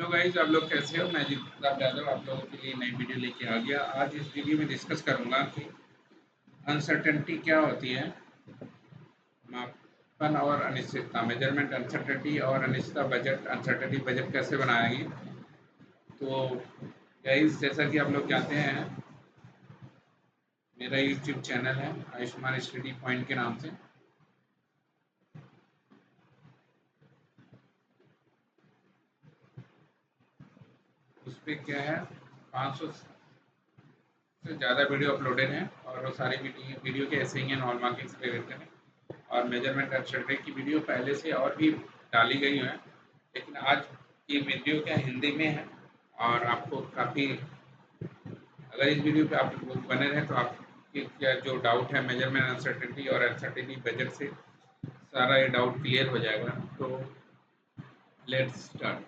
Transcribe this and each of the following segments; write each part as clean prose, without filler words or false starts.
Hello guys, आप लोग कैसे हो। मैं अजीत प्रताप यादव आप लोगों के लिए नई वीडियो लेके आ गया। आज इस वीडियो में डिस्कस करूंगा कि अनसर्टेनिटी क्या होती है, मापन और अनिश्चितता, मेजरमेंट अनसर्टेनिटी और अनिश्चितता बजट, अनसर्टेनिटी बजट कैसे बनाएंगे। तो गाइस, जैसा कि आप लोग जानते हैं, मेरा यूट्यूब चैनल है आयुष्मान स्टडी पॉइंट के नाम से। उस पर क्या है, 500 से ज़्यादा वीडियो अपलोडेड हैं और वो सारी वीडियो के ऐसे ही हैं, नॉन मार्किंग से रिलेटेड हैं। और मेजरमेंट अनसर्टेनिटी की वीडियो पहले से और भी डाली गई हैं, लेकिन आज ये वीडियो क्या हिंदी में है और आपको काफ़ी, अगर इस वीडियो पे आप लोग बने रहें तो आपके क्या जो डाउट है मेजरमेंट अनसर्टेनिटी और अनसर्टेनिटी बजट से सारा ये डाउट क्लियर हो जाएगा। तो लेट्स स्टार्ट।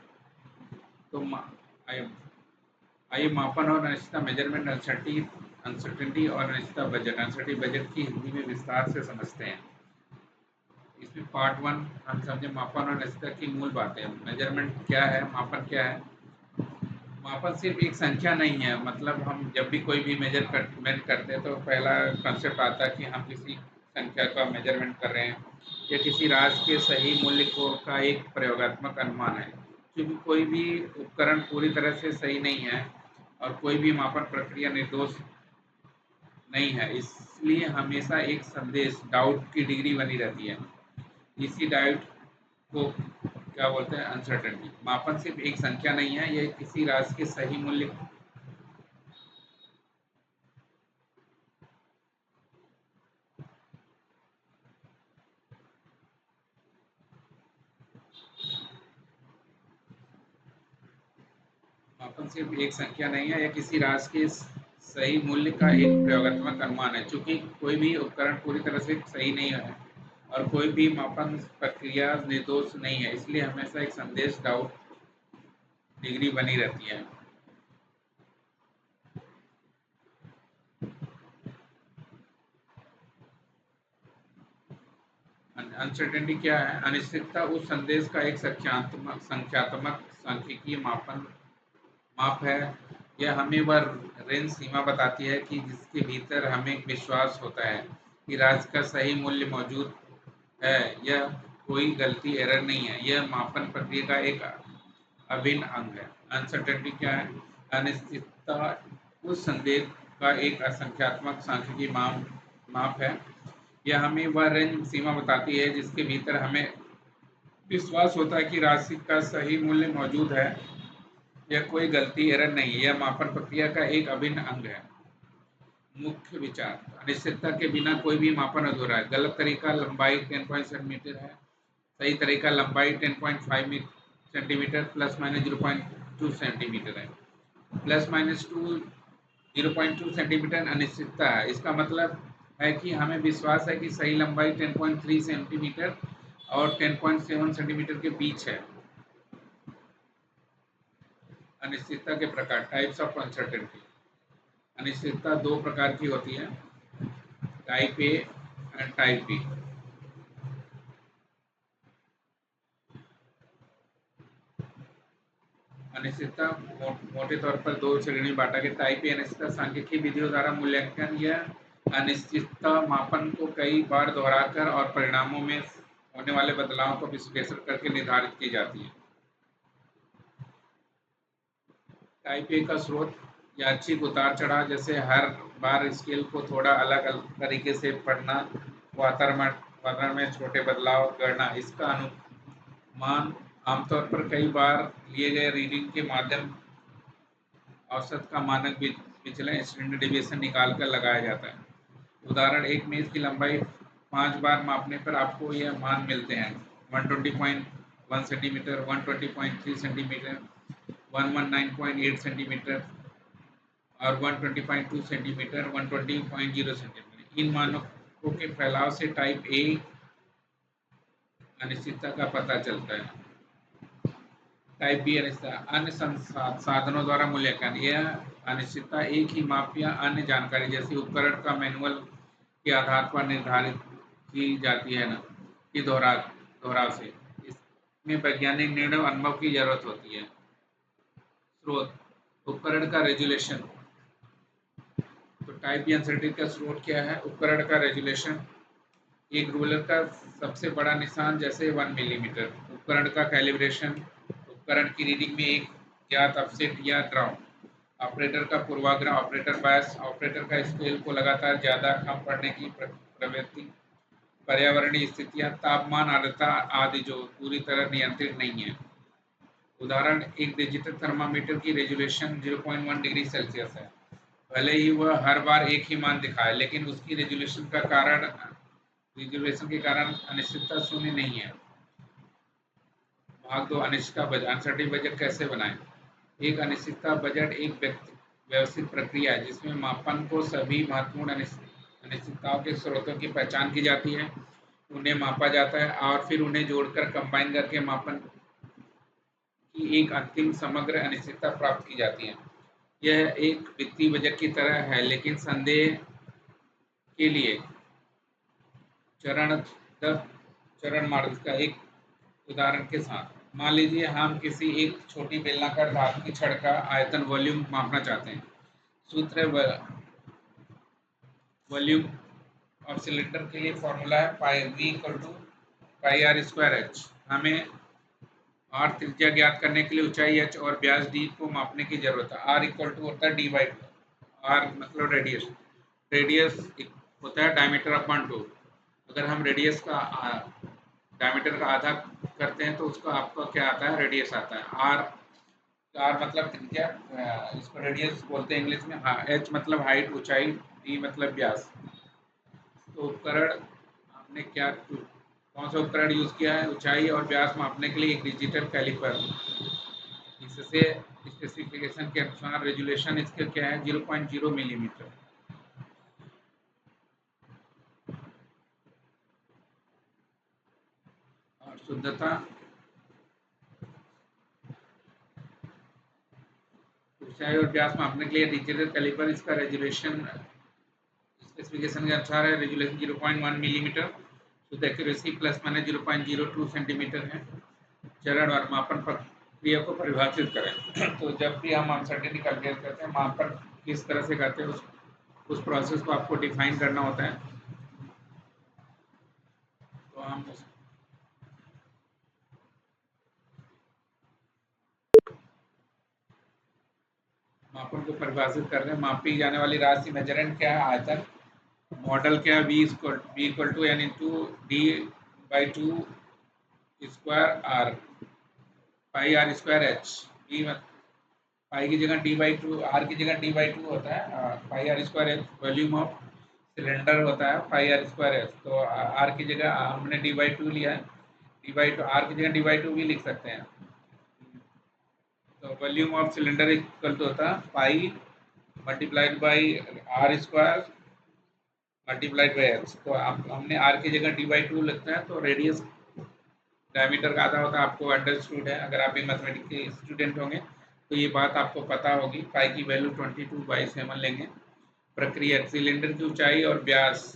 तो आइए आइए मापन और अनिश्चितता, मेजरमेंट अनसर्टेनिटी और अनिश्चितता बजट, अनसर्टेनिटी बजट की हिंदी में विस्तार से समझते हैं। इसमें पार्ट 1 हम समझे मापन और अनिश्चितता की मूल बातें। मेजरमेंट क्या है, मापन क्या है। मापन सिर्फ एक संख्या नहीं है, मतलब हम जब भी कोई भी मेजरमेंट करते हैं तो पहला कंसेप्ट आता है कि हम किसी संख्या का मेजरमेंट कर रहे हैं या किसी राशि के सही मूल्य को का एक प्रयोगात्मक अनुमान है। क्योंकि कोई भी उपकरण पूरी तरह से सही नहीं है और कोई भी मापन प्रक्रिया निर्दोष नहीं है, इसलिए हमेशा एक संदेश, डाउट की डिग्री बनी रहती है। इसी डाउट को क्या बोलते हैं, अनसर्टेनिटी। मापन सिर्फ एक संख्या नहीं है, यह किसी राशि के सही मूल्य मापन सिर्फ एक संख्या नहीं है, यह किसी राशि के सही मूल्य का एक प्रयोगात्मक अनुमान है। चूंकि कोई भी उपकरण पूरी तरह से सही नहीं है और कोई भी मापन प्रक्रिया निर्दोष नहीं है, इसलिए हमेशा एक संदेश, डाउट डिग्री बनी रहती है। अनसर्टेनिटी क्या है? अनिश्चितता उस संदेश का एक संख्यात्मक सांख्यिकीय माप है। यह हमें वह रेंज सीमा बताती है कि जिसके भीतर हमें विश्वास होता है कि राशि का सही मूल्य मौजूद है। यह कोई गलती, एरर नहीं है, यह मापन प्रक्रिया का एक अभिन्न अंग है। अनसर्टेनिटी क्या है? अनिश्चितता उस संदेश का एक असंख्यात्मक सांख्यिकीय माप है। यह हमें वह रेंज सीमा बताती है जिसके भीतर हमें विश्वास होता है कि राशि का सही मूल्य मौजूद है। यह कोई गलती, एरर नहीं है, यह मापन प्रक्रिया का एक अभिन्न अंग है। मुख्य विचार: अनिश्चितता के बिना कोई भी मापन अधूरा है। गलत तरीका: लंबाई 10 सेंटीमीटर है, सही तरीका लंबाई 10.5 सेंटीमीटर प्लस माइनस 0.2 सेंटीमीटर है। प्लस माइनस 0.2 सेंटीमीटर अनिश्चितता है। इसका मतलब है कि हमें विश्वास है कि सही लंबाई 10.3 सेंटीमीटर और 10.7 सेंटीमीटर के बीच है। अनिश्चितता के प्रकार: टाइप्स ऑफ अनसर्टेनिटी। अनिश्चितता दो प्रकार की होती है, type A and type B. अनिश्चितता मोटे तौर पर दो श्रेणी में बांटा गया। टाइप ए अनिश्चितता सांख्यिकीय विधियों द्वारा मूल्यांकन। यह अनिश्चितता मापन को कई बार दोहराकर और परिणामों में होने वाले बदलावों को विश्लेषण करके निर्धारित की जाती है। टाइप ए का स्रोत: यादृच्छिक उतार चढ़ाव, जैसे हर बार स्केल को थोड़ा अलग अलग तरीके से पढ़ना, वातावरण में छोटे बदलाव करना। इसका अनुमान आमतौर पर कई बार लिए गए रीडिंग के माध्यम औसत का मानक विचलन, स्टैंडर्ड डेविएशन निकाल कर लगाया जाता है। उदाहरण: एक मेज की लंबाई 5 बार मापने पर आपको यह मान मिलते हैं: 120.1 सेंटीमीटर, 120.3 सेंटीमीटर, 119.8 सेंटीमीटर और 120.2 सेंटीमीटर, 120.0 सेंटीमीटर। इन मानकों के फैलाव से टाइप ए अनिश्चितता का पता चलता है। टाइप बी अनिश्चितता अन्य साधनों द्वारा मूल्यांकन। यह अनिश्चितता एक ही माप या अन्य जानकारी, जैसे उपकरण का मैनुअल के आधार पर निर्धारित की जाती है ना कि दोहराव से। इसमें वैज्ञानिक निर्णय, अनुभव की जरूरत होती है। स्रोत, उपकरण का रेजुलेशन। तो टाइप बी अनसर्टेनिटी का स्रोत क्या है? उपकरण का रेजुलेशन। एक रूलर का सबसे बड़ा निशान जैसे 1 मिलीमीटर। उपकरण का कैलिब्रेशन, उपकरण की रीडिंग में एक ज्ञात अपसेट या ड्रॉप। ऑपरेटर का पूर्वाग्रह, ऑपरेटर बायस, ऑपरेटर का स्केल को लगातार ज़्यादा कम पढ़ने की प्रवृत्ति। पर्यावरणीय स्थितियाँ, तापमान, आर्द्रता आदि जो पूरी तरह नियंत्रित नहीं है। उदाहरण, एक डिजिटल थर्मामीटर की रेजुलेशन 0.1 डिग्री सेल्सियस है। भले ही वह हर बार एक ही मान दिखाए, लेकिन उसकी रेजुलेशन के कारण अनिश्चितता शून्य नहीं है। भाग 2, अनिश्चितता बजट। अनसर्टेनिटी बजट कैसे बनाएं? एक अनिश्चितता बजट एक व्यवस्थित प्रक्रिया है जिसमें मापन को सभी महत्वपूर्ण अनिश्चितताओं के स्रोतों की पहचान की जाती है, उन्हें मापा जाता है और फिर उन्हें जोड़कर कंबाइन करके मापन की एक अंतिम समग्र अनिश्चितता प्राप्त की जाती है। यह एक वित्तीय बजट की तरह है, लेकिन संदेह के लिए चरण मार्ग का एक उदाहरण के साथ। मान लीजिए हम किसी एक छोटी बेलनाकार धातु की छड़ का आयतन वॉल्यूम मापना चाहते हैं। सूत्र वॉल्यूम और सिलेंडर के लिए फॉर्मूला है pi v equal to pi are square h. हमें आर त्रिज्या ज्ञात करने के लिए ऊंचाई h और व्यास d को मापने की जरूरत है। आर इक्वल टू होता है डी बाई टू। आर मतलब रेडियस, रेडियस होता है डायमीटर अपॉन 2। अगर हम रेडियस का डायमीटर का आधा करते हैं तो उसका आपका क्या आता है? रेडियस आता है। आर, आर मतलब त्रिज्या, इसको रेडियस बोलते हैं इंग्लिश में। हाँ, एच मतलब हाइट, ऊंचाई, डी मतलब व्यास। तो उपकरण हमने क्या, कौन सा उपकरण यूज किया है? ऊंचाई और व्यास मापने के लिए एक डिजिटल कैलिपर। इससे स्पेसिफिकेशन के अनुसार रेजुलेशन इसके क्या है? 0.0 मिलीमीटर। और शुद्धता, ऊंचाई और व्यास मापने के लिए डिजिटल कैलिपर, इसका रेजुलेशन स्पेसिफिकेशन के अनुसार है। रेजुलेशन 0.1 मिलीमीटर, शुद्ध एक्यूरेसी प्लस माइनस 0.02 सेंटीमीटर है। चरण और मापन प्रक्रिया को परिभाषित करें। तो जब भी हम अनसर्टेनिटी कैलकुलेट करते हैं, मापन किस तरह से करते हैं उस प्रोसेस को आपको डिफाइन करना होता है। तो हम मापन को परिभाषित कर रहे हैं। मापी जाने वाली राशि मेजरेंट क्या है? आयतन। मॉडल क्या है? v equal to n into D by two square R, pi are square H. V pi की जगह डी बाई टू, आर की जगह डी बाई टू होता है, pi are square H. Volume of cylinder होता है पाई आर स्क्वायर एच। तो R की जगह हमने डी बाई टू लिया है, डी बाई टू, आर की जगह डी बाई टू भी लिख सकते हैं। तो volume of cylinder equal to होता है pi multiplied by r square multiplied by h. तो हमने आर की जगह डी बाई टू लिखता है। तो रेडियस डायमीटर का आधा होता है, आपको अंडरस्टूड है। अगर आप भी मैथमेटिक्स के स्टूडेंट होंगे तो ये बात आपको पता होगी। पाई की वैल्यू 22/7 लेंगे। प्रक्रिया, सिलेंडर की ऊंचाई और व्यास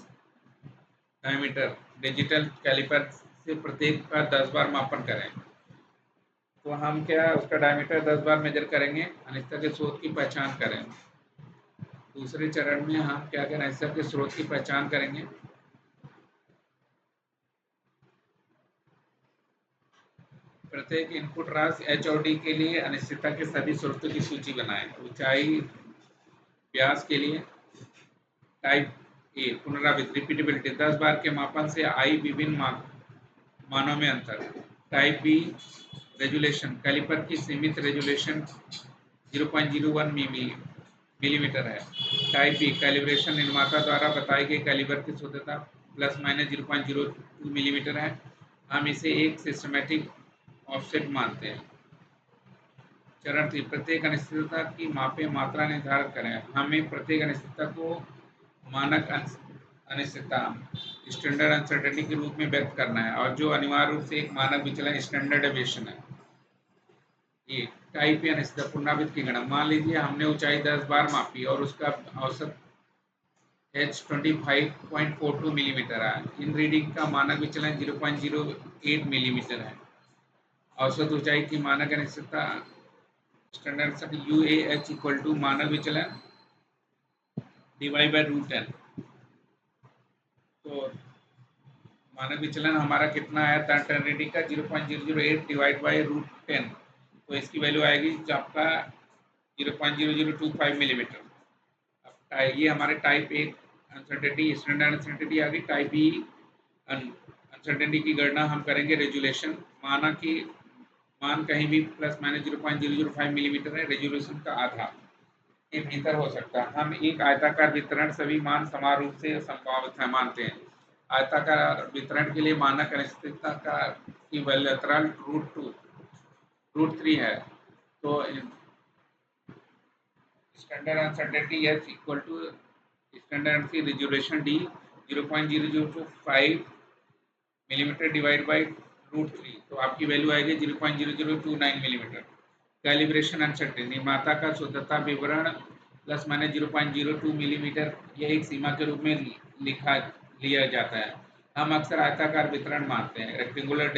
डायमीटर डिजिटल कैलिपर से प्रत्येक का 10 बार मापन करें। तो हम क्या, उसका डायमीटर 10 बार मेजर करेंगे। अनिश्चितता के स्रोत की पहचान करें। दूसरे चरण में हम क्या करें? अनिश्चितता के स्रोत की पहचान करेंगे। प्रत्येक इनपुट राशि एच और डी के लिए अनिश्चितता के सभी स्रोतों की सूची बनाएं। ऊंचाई, व्यास के लिए टाइप ए पुनरावृत्ति रिपीटेबिलिटी, 10 बार के मापन से आई विभिन्न मानों में अंतर। टाइप बी रेजुलेशन, कैलिपर की सीमित रेजुलेशन 0.01 मिलीमीटर है। टाइप बी कैलिब्रेशन, निर्माता द्वारा बताई गई कैलिबर की शुद्धता प्लस माइनस 0.02 मिलीमीटर है। हम इसे एक सिस्टमेटिक ऑफसेट मानते हैं। चरण 3, प्रत्येक अनिश्चितता की मापे मात्रा निर्धारित करें। हमें प्रत्येक अनिश्चितता को मानक अनिश्चितता स्टैंडर्ड अनसर्टेनिटी के रूप में व्यक्त करना है, और जो अनिवार्य रूप से एक मानक विचलन स्टैंडर्ड डेविएशन है। ये टाइप ए अनिश्चितता पुनरावृत्ति की गणना। मान लीजिए हमने ऊंचाई 10 बार मापी और उसका औसत h 25.42 मिलीमीटर है। इन रीडिंग का मानक विचलन 0.08 मिलीमीटर है। औसत ऊंचाई की मानक अनिश्चितता standard u a h equal to मानक विचलन डिवाइड बाय √10। तो मानक विचलन हमारा कितना है टर्निटी का 0.008 डिवाइड बाय √10। तो इसकी वैल्यू आएगी जो आपका 0.0025 मिलीमीटर। अब ये हमारे type A uncertainty standard uncertainty आ गई। टाइप बी अनसर्टेनिटी की गणना हम करेंगे रेजुलेशन माना कि मान कहीं भी प्लस माइनस 0.005 मिलीमीटर है, रेजोल्यूशन का आधा के भीतर हो सकता है। हम एक आयताकार वितरण सभी मान समान रूप से संभावित है मानते हैं। आयताकार वितरण के लिए मानक अनिश्चितता का की वैल्यूतरण √3 है। तो standard uncertainty H equal to standard की resolution D 0.0025 millimetre divide by √3। तो आपकी वैल्यू आएगी 0.0029 मिलीमीटर। कैलिब्रेशन अनसर्टेनिटी निर्माता का शुद्धता विवरण प्लस माइनस 0.02 मिलीमीटर यह एक सीमा के रूप में लिया जाता है। हम अक्सर आयताकार वितरण मानते हैं, रेक्टेंगुलर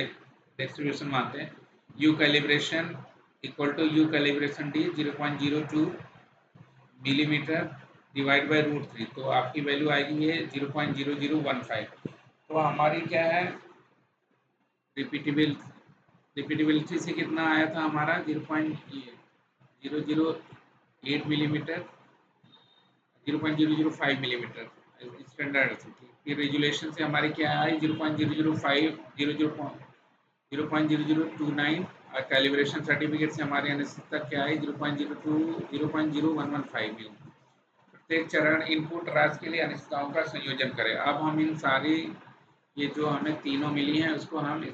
डिस्ट्रीब्यूशन मानते हैं। U calibration equal to u calibration d 0.02 millimetre divide by √3। तो आपकी वैल्यू आएगी ये 0.0015। तो हमारी क्या है रिपीटेबिलिटी से कितना आया था हमारा 0.008 मिलीमीटर 0.005 मिलीमीटर स्टैंडर्ड। फिर रेजुलेशन से हमारी क्या आई 0.005 0.0029 और कैलिब्रेशन सर्टिफिकेट से हमारे अनिश्चितता क्या है 0.0115 मिलीमीटर। प्रत्येक चरण इनपुट राशि के लिए अनिश्चितताओं का संयोजन करें। अब हम इन सारी ये जो हमें तीनों मिली हैं उसको हम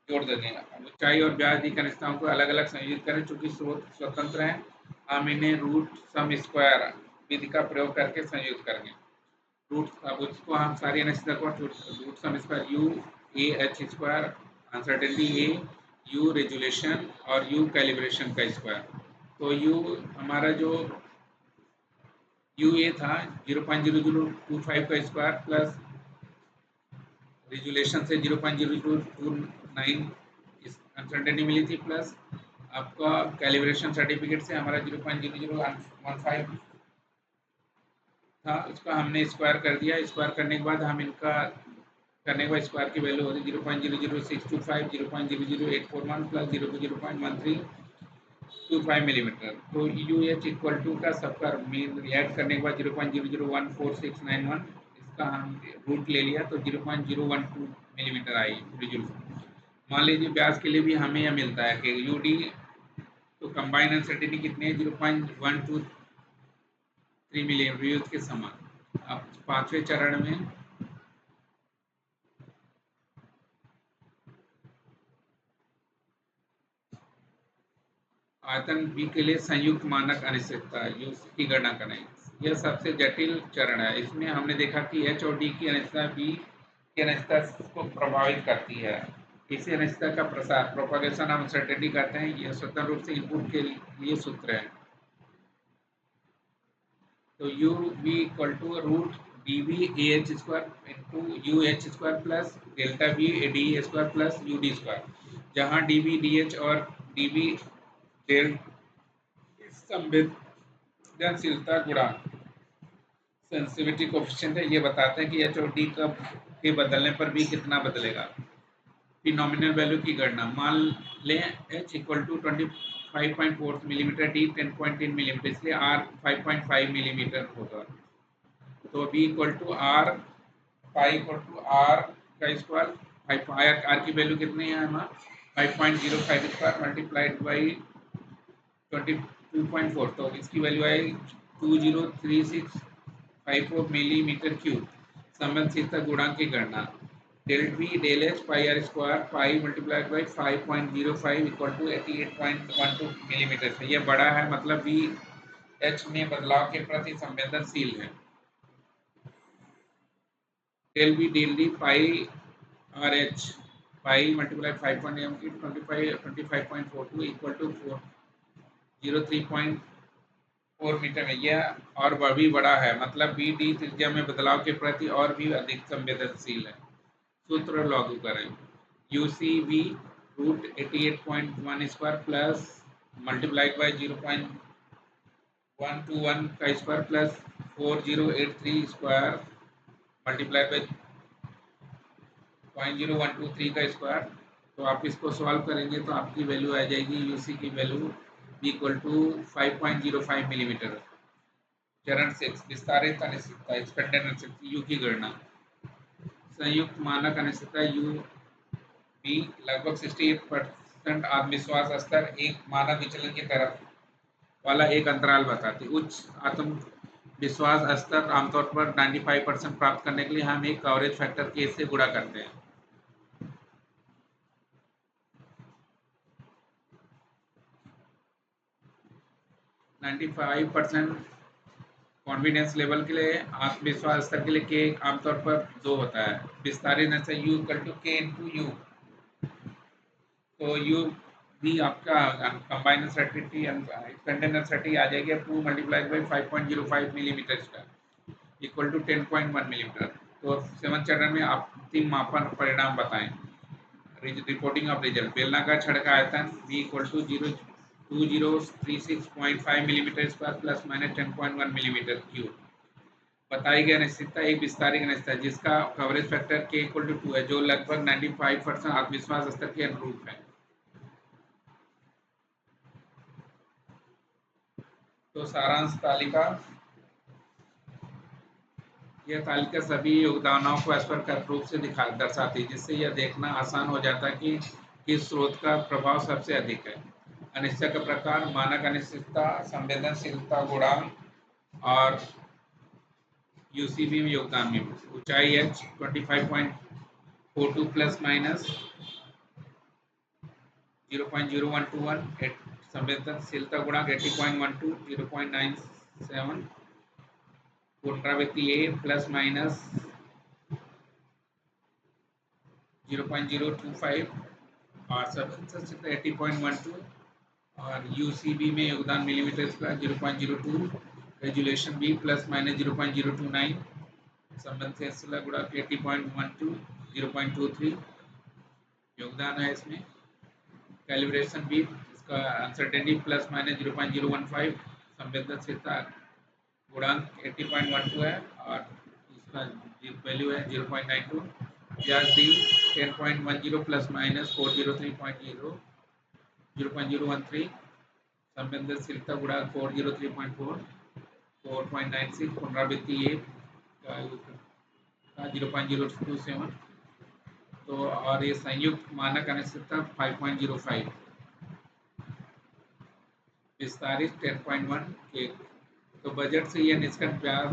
जोड़ देते हैं। ऊंचाई और ब्याज दी अनिश्चितताओं को अलग अलग संयोजित करें। चूंकि स्रोत स्वतंत्र हैं हम इन्हें रूट सम स्क्वायर विधि का प्रयोग करके संयोजित करेंगे। अब उसको हम सारी अनिश्चितता को root sum square u a h square uncertainty a u resolution और यू कैलिब्रेशन का स्क्वायर। तो यू हमारा जो यू ए था 0.0025 का स्क्वायर प्लस रेजुलेशन से 0.0029 अनसर्टेनिटी मिली थी प्लस आपका कैलिब्रेशन सर्टिफिकेट से हमारा 0.0015 था, उसका हमने स्क्वायर कर दिया। स्क्वायर करने के बाद हम इनका करने के बाद स्क्वायर की वैल्यू होती है 0.00625 0.00841 प्लस 0.1325 मिलीमीटर। तो यू एच इक्वल टू का सबका मीन ऐड करने के बाद 0.00146991 इसका हम रूट ले लिया तो 0.012 मिलीमीटर आई रेजोल्यूशन। मान लीजिए ब्याज के लिए भी हमें यह मिलता है कि यू डी तो कंबाइंड अनसर्टेनिटी कितनी है 0.123 मिलीमीटर के समान। अब पांचवें चरण में आयतन बी के लिए संयुक्त मानक अनिश्चितता यू की गणना करें। यह सबसे जटिल चरण है। इसमें हमने देखा कि एच और डी की अनिश्चितता बी की अनिश्चितता को प्रभावित करती है। इसी अनिश्चितता का प्रसार प्रोपागेशन ऑफ अनसर्टेनिटी कहते हैं। यह स्वतंत्र रूप से इनपुट के लिए सूत्र है। तो u b equal to root d b a h square into u h square plus delta b a d square plus u d square, जहाँ डी बी डी एच और डी बी संवेदनशीलता गुणांक sensitivity coefficient है। ये बताते हैं कि H और डी के बदलने पर बी कितना बदलेगा। फिर नॉमिनल वैल्यू की गणना मान लें h equal to 25.4 millimetre d 10.10 millimetre, इसलिए आर 5.5 मिलीमीटर होगा। तो b equal to r pi equal to r का स्क्वायर आर की वैल्यू कितनी है हमारा 5.05 स्क्वायर मल्टीप्लाइड बाई 22.4। तो इसकी वैल्यू आएगी 203654 मिलीमीटर क्यूब। संवेदनशीलता गुणांक की गणना del b del h pi are square pi multiplied by 5.05 equal to 88.12 millimetre से। यह बड़ा है मतलब बी एच में बदलाव के प्रति संवेदनशील है। Del b del d pi r h pi multiply 5.25.42 equal to 03.4 metre में। यह और भी बड़ा है मतलब बी डी त्रिज्या में बदलाव के प्रति और भी अधिक संवेदनशील है। सूत्र लागू करें u c v root 88.1 square plus multiplied by 0.121 का square plus 4083 square multiplied by 0.0123 का स्क्वायर। तो आप इसको सॉल्व करेंगे तो आपकी वैल्यू आ जाएगी यूसी की वैल्यू इक्वल टू 5.05 मिलीमीटर। चरण 6 विस्तारित अनिश्चितता एक्सपेंडेड अनिश्चितता यू की गणना। संयुक्त मानक अनिश्चितता यू भी लगभग 68% आत्मविश्वास स्तर एक मानक विचलन की तरफ वाला एक अंतराल बताती। उच्च आत्मविश्वास स्तर आमतौर पर 95% प्राप्त करने के लिए हम एक कवरेज फैक्टर के से गुणा करते हैं। 95% कॉन्फिडेंस लेवल के लिए आत्मविश्वास स्तर के लिए के आमतौर पर 2 होता है। विस्तारित से यू इक्वल टू के इंटू यू। तो यू भी आपका कंबाइंड अनसर्टेनिटी एक्सपेंडेड अनसर्टेनिटी आ जाएगी 2 मल्टीप्लाइड बाई 5.05 मिलीमीटर का इक्वल टू 10.1 मिलीमीटर। तो 7 चरण में आप अंतिम मापन परिणाम बताएं। रिपोर्टिंग ऑफ रिजल्ट बेलनाकार छड़ का आयतन v equal to 2036.5 millimetre square plus minus 10.1 millimetre cube. बताई गई अनिश्चितता एक विस्तारित अनिश्चितता जिसका coverage factor k equal to 2 है जो लगभग 95% आत्मविश्वास स्तर के अनुरूप है। तो सारांश तालिका, यह तालिका सभी योगदानों को स्पष्ट रूप से दर्शाती है जिससे यह देखना आसान हो जाता है कि किस स्रोत का प्रभाव सबसे अधिक है। अनिश्चितता का प्रकार मानक अनिश्चितता, संवेदनशीलता गुणांक और यूसीबी में योगदान में ऊंचाई h 25.42 प्लस माइनस 0.0121 संवेदनशीलता गुणांक 80.12 0.97 पुनरावृत्ति ए प्लस माइनस 0.025 और संवेदनशीलता 80.12 और यूसीबी में योगदान millimetre square 0.02 resolution b plus minus 0.029 संवेदनशीलता गुणांक 80.12 0.23 योगदान है इसमें। कैलिब्रेशन बी इसका अनसर्टेनिटी प्लस माइनस 0.015 संवेदनशीलता गुणांक 80.12 है और इसका वैल्यू है 0.92। ब्याज डी 10.10 प्लस माइनस 403.0 0.013 संवेदनशीलता गुणांक 403.4 4.96 पुनरावृत्ति ए का 0.027। तो और ये संयुक्त मानक अनिश्चितता 5.05 विस्तारित 10.1 के। तो बजट से यह निष्कर्ष ब्याज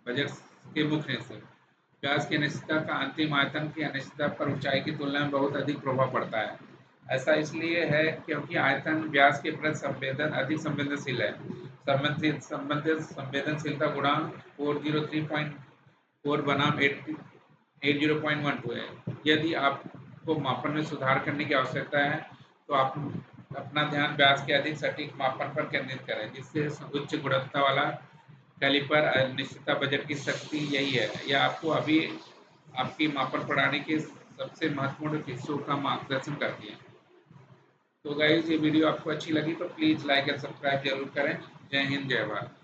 बजट के मुख्य से ब्याज की अनिश्चितता का अंतिम आयतन की अनिश्चितता पर ऊंचाई की तुलना में बहुत अधिक प्रभाव पड़ता है। ऐसा इसलिए है क्योंकि आयतन ब्याज के प्रति अधिक संवेदनशील है। संबंधित संवेदनशीलता गुणांक 403.4 बनाम 80.12 है। यदि आपको मापन में सुधार करने की आवश्यकता है तो आप अपना ध्यान ब्याज के अधिक सटीक मापन पर केंद्रित करें जिससे उच्च गुणवत्ता वाला कैलिपर अनिश्चितता बजट की शक्ति यही है। यह आपको अभी आपकी मापन प्रणाली के सबसे महत्वपूर्ण हिस्सों का मार्गदर्शन करती है। तो गाइस ये वीडियो आपको अच्छी लगी तो प्लीज़ लाइक एंड सब्सक्राइब जरूर करें। जय हिंद जय भारत।